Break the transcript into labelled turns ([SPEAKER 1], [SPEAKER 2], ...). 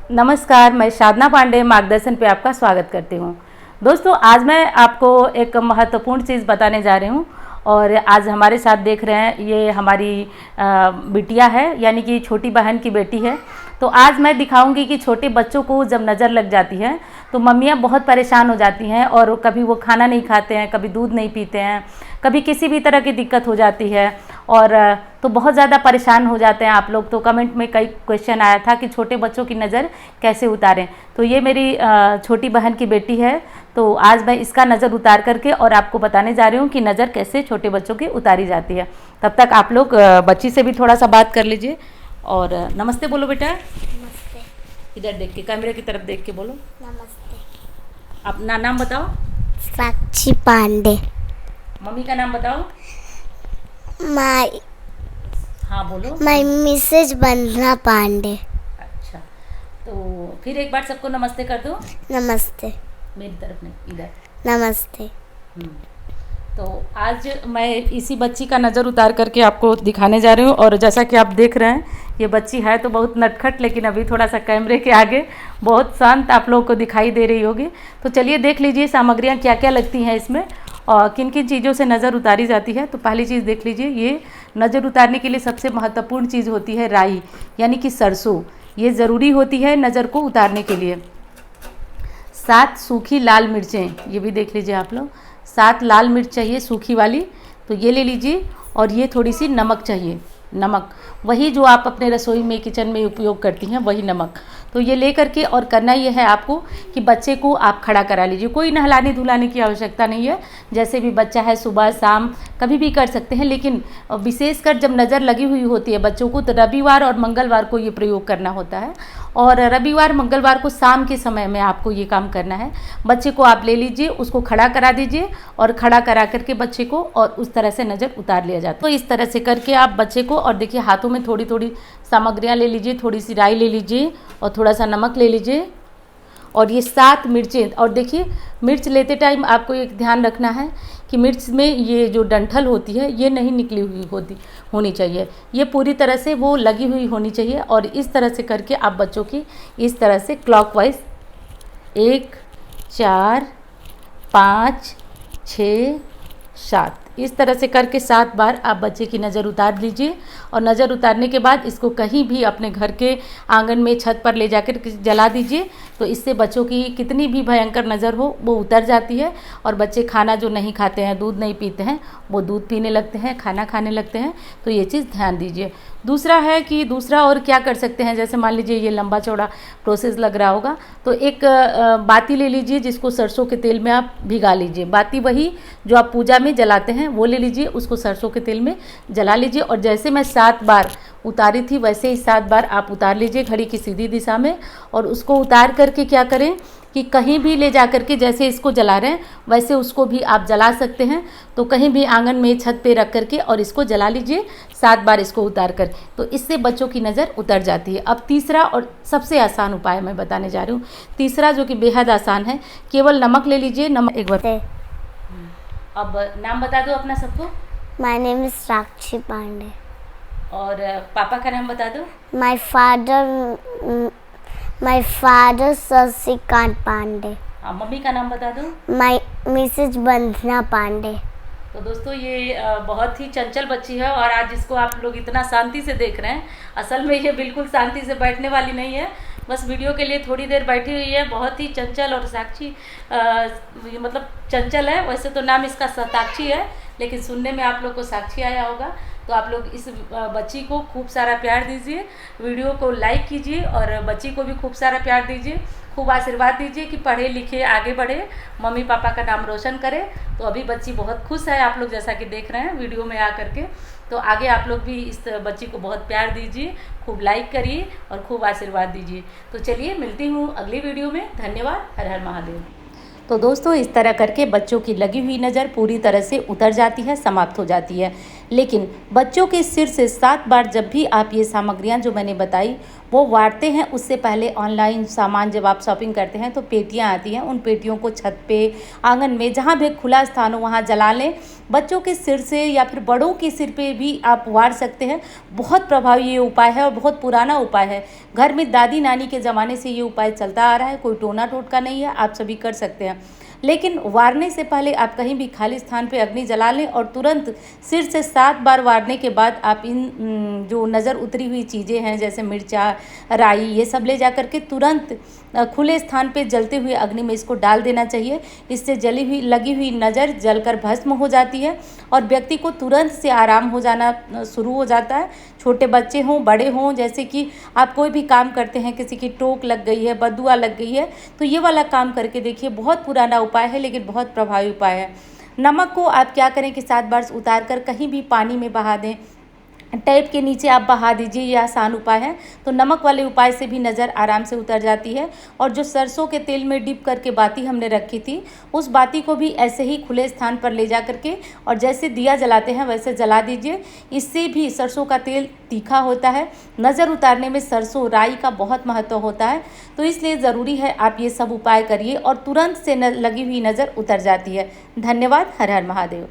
[SPEAKER 1] नमस्कार, मैं साधना पांडे मार्गदर्शन पे आपका स्वागत करती हूँ। दोस्तों, आज मैं आपको एक महत्वपूर्ण चीज़ बताने जा रही हूँ और आज हमारे साथ देख रहे हैं ये हमारी बिटिया है, यानी कि छोटी बहन की बेटी है। तो आज मैं दिखाऊंगी कि छोटे बच्चों को जब नज़र लग जाती है तो मम्मियाँ बहुत परेशान हो जाती हैं और कभी वो खाना नहीं खाते हैं, कभी दूध नहीं पीते हैं, कभी किसी भी तरह की दिक्कत हो जाती है और तो बहुत ज़्यादा परेशान हो जाते हैं आप लोग। तो कमेंट में कई क्वेश्चन आया था कि छोटे बच्चों की नज़र कैसे उतारें। तो ये मेरी छोटी बहन की बेटी है, तो आज मैं इसका नज़र उतार करके और आपको बताने जा रही हूँ कि नज़र कैसे छोटे बच्चों की उतारी जाती है। तब तक आप लोग बच्ची से भी थोड़ा सा बात कर लीजिए और नमस्ते बोलो बेटा।
[SPEAKER 2] नमस्ते।
[SPEAKER 1] इधर देख के, कैमरे की तरफ देख के बोलो।
[SPEAKER 2] नमस्ते।
[SPEAKER 1] अपना नाम बताओ।
[SPEAKER 2] साक्षी पांडे।
[SPEAKER 1] मम्मी का नाम बताओ।
[SPEAKER 2] माय
[SPEAKER 1] हाँ बोलो।
[SPEAKER 2] मिसेज वंदना पांडे।
[SPEAKER 1] अच्छा, तो फिर एक बार सबको नमस्ते कर दो।
[SPEAKER 2] नमस्ते।
[SPEAKER 1] मेरी तरफ नहीं, इधर।
[SPEAKER 2] नमस्ते।
[SPEAKER 1] तो आज मैं इसी बच्ची का नज़र उतार करके आपको दिखाने जा रही हूँ और जैसा कि आप देख रहे हैं ये बच्ची है तो बहुत नटखट, लेकिन अभी थोड़ा सा कैमरे के आगे बहुत शांत आप लोगों को दिखाई दे रही होगी। तो चलिए देख लीजिए सामग्रियाँ क्या क्या लगती हैं इसमें और किन किन चीज़ों से नज़र उतारी जाती है। तो पहली चीज़ देख लीजिए, ये नज़र उतारने के लिए सबसे महत्वपूर्ण चीज़ होती है राई, यानी कि सरसों। ये ज़रूरी होती है नज़र को उतारने के लिए। 7 सूखी लाल मिर्चें, ये भी देख लीजिए आप लोग। 7 लाल मिर्च चाहिए सूखी वाली, तो ये ले लीजिए। और ये थोड़ी सी नमक चाहिए, नमक वही जो आप अपने रसोई में किचन में उपयोग करती हैं वही नमक। तो ये ले करके और करना ये है आपको कि बच्चे को आप खड़ा करा लीजिए। कोई नहलाने धुलाने की आवश्यकता नहीं है, जैसे भी बच्चा है सुबह शाम कभी भी कर सकते हैं। लेकिन विशेषकर जब नज़र लगी हुई होती है बच्चों को तो रविवार और मंगलवार को ये प्रयोग करना होता है और रविवार मंगलवार को शाम के समय में आपको ये काम करना है। बच्चे को आप ले लीजिए, उसको खड़ा करा दीजिए और खड़ा करा करके बच्चे को और उस तरह से नज़र उतार लिया जाता है। तो इस तरह से करके आप बच्चे को, और देखिए हाथों में थोड़ी थोड़ी सामग्रियाँ ले लीजिए, थोड़ी सी राई ले लीजिए और थोड़ा सा नमक ले लीजिए और ये 7 मिर्चें। और देखिए मिर्च लेते टाइम आपको एक ध्यान रखना है कि मिर्च में ये जो डंठल होती है ये नहीं निकली हुई होनी चाहिए, ये पूरी तरह से वो लगी हुई होनी चाहिए। और इस तरह से करके आप बच्चों की इस तरह से क्लॉकवाइज 1 4 5 6 7 इस तरह से करके 7 बार आप बच्चे की नज़र उतार दीजिए। और नज़र उतारने के बाद इसको कहीं भी अपने घर के आंगन में छत पर ले जाकर जला दीजिए। तो इससे बच्चों की कितनी भी भयंकर नज़र हो वो उतर जाती है और बच्चे खाना जो नहीं खाते हैं, दूध नहीं पीते हैं, वो दूध पीने लगते हैं, खाना खाने लगते हैं। तो ये चीज़ ध्यान दीजिए। दूसरा है कि दूसरा और क्या कर सकते हैं, जैसे मान लीजिए ये लंबा चौड़ा प्रोसेस लग रहा होगा तो एक बाती ले लीजिए जिसको सरसों के तेल में आप भिगा लीजिए। बाती वही जो आप पूजा में जलाते हैं वो ले लीजिए, उसको सरसों के तेल में जला लीजिए। और जैसे मैं 7 बार उतारी थी वैसे ही 7 बार आप उतार लीजिए घड़ी की सीधी दिशा में। और उसको उतार करके क्या करें कि कहीं भी ले जा करके, जैसे इसको जला रहे हैं वैसे उसको भी आप जला सकते हैं। तो कहीं भी आंगन में छत पे रख करके और इसको जला लीजिए 7 बार इसको उतार कर। तो इससे बच्चों की नज़र उतर जाती है। अब तीसरा और सबसे आसान उपाय मैं बताने जा रही हूँ। तीसरा जो कि बेहद आसान है, केवल नमक ले लीजिए। नमक एक बार। अब नाम बता दो अपना सबको।
[SPEAKER 2] My name is Sakshi Pandey.
[SPEAKER 1] और पापा का नाम बता दो।
[SPEAKER 2] My father Shashikant Pandey.
[SPEAKER 1] मम्मी का नाम बता दो।
[SPEAKER 2] My Mrs Vandana Pandey.
[SPEAKER 1] तो दोस्तों ये बहुत ही चंचल बच्ची है और आज इसको आप लोग इतना शांति से देख रहे हैं, असल में ये बिल्कुल शांति से बैठने वाली नहीं है, बस वीडियो के लिए थोड़ी देर बैठी हुई है। बहुत ही चंचल और साक्षी मतलब चंचल है। वैसे तो नाम इसका सताक्षी है लेकिन सुनने में आप लोग को साक्षी आया होगा। तो आप लोग इस बच्ची को खूब सारा प्यार दीजिए, वीडियो को लाइक कीजिए और बच्ची को भी खूब सारा प्यार दीजिए, खूब आशीर्वाद दीजिए कि पढ़े लिखे आगे बढ़े, मम्मी पापा का नाम रोशन करे। तो अभी बच्ची बहुत खुश है, आप लोग जैसा कि देख रहे हैं वीडियो में आ करके। तो आगे आप लोग भी इस बच्ची को बहुत प्यार दीजिए, खूब लाइक करिए और खूब आशीर्वाद दीजिए। तो चलिए मिलती हूँ अगली वीडियो में। धन्यवाद। हर हर महादेव। तो दोस्तों इस तरह करके बच्चों की लगी हुई नज़र पूरी तरह से उतर जाती है, समाप्त हो जाती है। लेकिन बच्चों के सिर से 7 बार जब भी आप ये सामग्रियां जो मैंने बताई वो वारते हैं उससे पहले ऑनलाइन सामान जब आप शॉपिंग करते हैं तो पेटियां आती हैं, उन पेटियों को छत पे, आंगन में, जहाँ भी खुला स्थान हो वहाँ जला लें। बच्चों के सिर से या फिर बड़ों के सिर पे भी आप वार सकते हैं। बहुत प्रभावी ये उपाय है और बहुत पुराना उपाय है। घर में दादी नानी के ज़माने से ये उपाय चलता आ रहा है, कोई टोना टोटका नहीं है, आप सभी कर सकते हैं। लेकिन वारने से पहले आप कहीं भी खाली स्थान पे अग्नि जला लें और तुरंत सिर से 7 बार वारने के बाद आप इन जो नज़र उतरी हुई चीज़ें हैं जैसे मिर्चा, राई, ये सब ले जा कर के तुरंत खुले स्थान पे जलते हुए अग्नि में इसको डाल देना चाहिए। इससे जली हुई लगी हुई नज़र जलकर भस्म हो जाती है और व्यक्ति को तुरंत से आराम हो जाना शुरू हो जाता है। छोटे बच्चे हों, बड़े हों, जैसे कि आप कोई भी काम करते हैं, किसी की टोक लग गई है, बदुआ लग गई है, तो ये वाला काम करके देखिए। बहुत पुराना उपाय है लेकिन बहुत प्रभावी उपाय है। नमक को आप क्या करें कि 7 बार उतार कर कहीं भी पानी में बहा दें, टैप के नीचे आप बहा दीजिए, ये आसान उपाय है। तो नमक वाले उपाय से भी नज़र आराम से उतर जाती है। और जो सरसों के तेल में डिप करके बाती हमने रखी थी, उस बाती को भी ऐसे ही खुले स्थान पर ले जा करके और जैसे दिया जलाते हैं वैसे जला दीजिए। इससे भी सरसों का तेल तीखा होता है। नज़र उतारने में सरसों, राई का बहुत महत्व होता है, तो इसलिए ज़रूरी है आप ये सब उपाय करिए और तुरंत से लगी हुई नज़र उतर जाती है। धन्यवाद। हर हर महादेव।